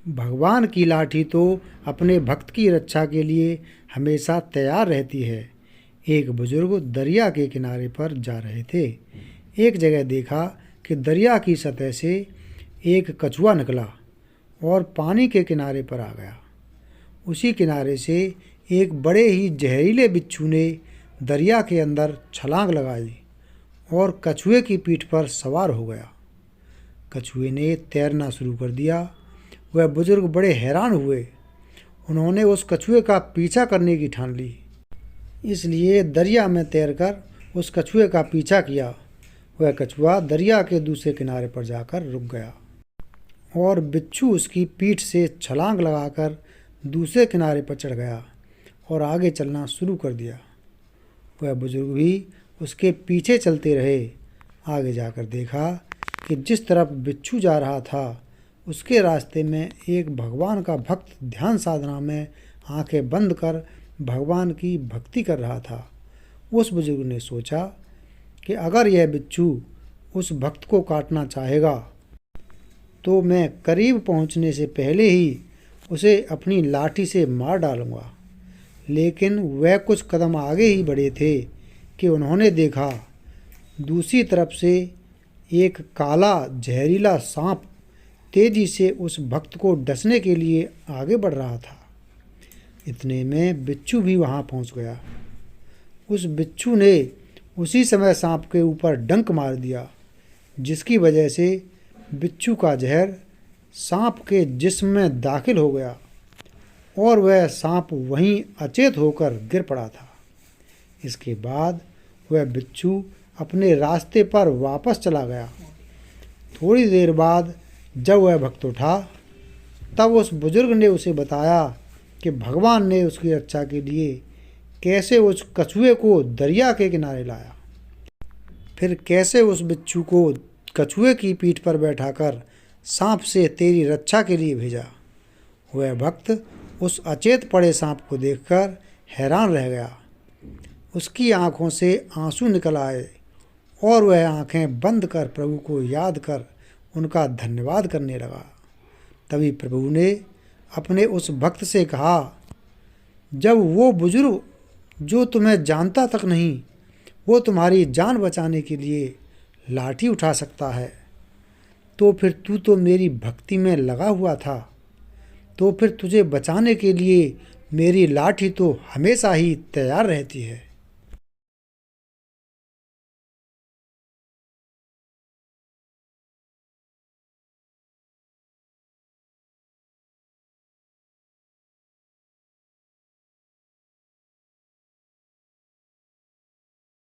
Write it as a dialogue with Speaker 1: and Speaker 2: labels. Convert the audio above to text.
Speaker 1: भगवान की लाठी तो अपने भक्त की रक्षा के लिए हमेशा तैयार रहती है। एक बुजुर्ग दरिया के किनारे पर जा रहे थे। एक जगह देखा कि दरिया की सतह से एक कछुआ निकला और पानी के किनारे पर आ गया। उसी किनारे से एक बड़े ही जहरीले बिच्छू ने दरिया के अंदर छलांग लगाई और कछुए की पीठ पर सवार हो गया। कछुए ने तैरना शुरू कर दिया। वह बुजुर्ग बड़े हैरान हुए। उन्होंने उस कछुए का पीछा करने की ठान ली, इसलिए दरिया में तैरकर उस कछुए का पीछा किया। वह कछुआ दरिया के दूसरे किनारे पर जाकर रुक गया और बिच्छू उसकी पीठ से छलांग लगाकर दूसरे किनारे पर चढ़ गया और आगे चलना शुरू कर दिया। वह बुजुर्ग भी उसके पीछे चलते रहे। आगे जाकर देखा कि जिस तरफ बिच्छू जा रहा था उसके रास्ते में एक भगवान का भक्त ध्यान साधना में आंखें बंद कर भगवान की भक्ति कर रहा था। उस बुजुर्ग ने सोचा कि अगर यह बिच्छू उस भक्त को काटना चाहेगा तो मैं करीब पहुंचने से पहले ही उसे अपनी लाठी से मार डालूंगा। लेकिन वह कुछ कदम आगे ही बढ़े थे कि उन्होंने देखा दूसरी तरफ से एक काला जहरीला सांप तेजी से उस भक्त को डसने के लिए आगे बढ़ रहा था। इतने में बिच्छू भी वहां पहुंच गया। उस बिच्छू ने उसी समय सांप के ऊपर डंक मार दिया, जिसकी वजह से बिच्छू का जहर सांप के जिस्म में दाखिल हो गया और वह सांप वहीं अचेत होकर गिर पड़ा था। इसके बाद वह बिच्छू अपने रास्ते पर वापस चला गया। थोड़ी देर बाद जब वह भक्त उठा तब उस बुजुर्ग ने उसे बताया कि भगवान ने उसकी रक्षा के लिए कैसे उस कछुए को दरिया के किनारे लाया, फिर कैसे उस बिच्छू को कछुए की पीठ पर बैठाकर सांप से तेरी रक्षा के लिए भेजा। वह भक्त उस अचेत पड़े सांप को देखकर हैरान रह गया। उसकी आंखों से आंसू निकल आए और वह आंखें बंद कर प्रभु को याद कर उनका धन्यवाद करने लगा। तभी प्रभु ने अपने उस भक्त से कहा, जब वो बुजुर्ग जो तुम्हें जानता तक नहीं वो तुम्हारी जान बचाने के लिए लाठी उठा सकता है, तो फिर तू तो मेरी भक्ति में लगा हुआ था, तो फिर तुझे बचाने के लिए मेरी लाठी तो हमेशा ही तैयार रहती है।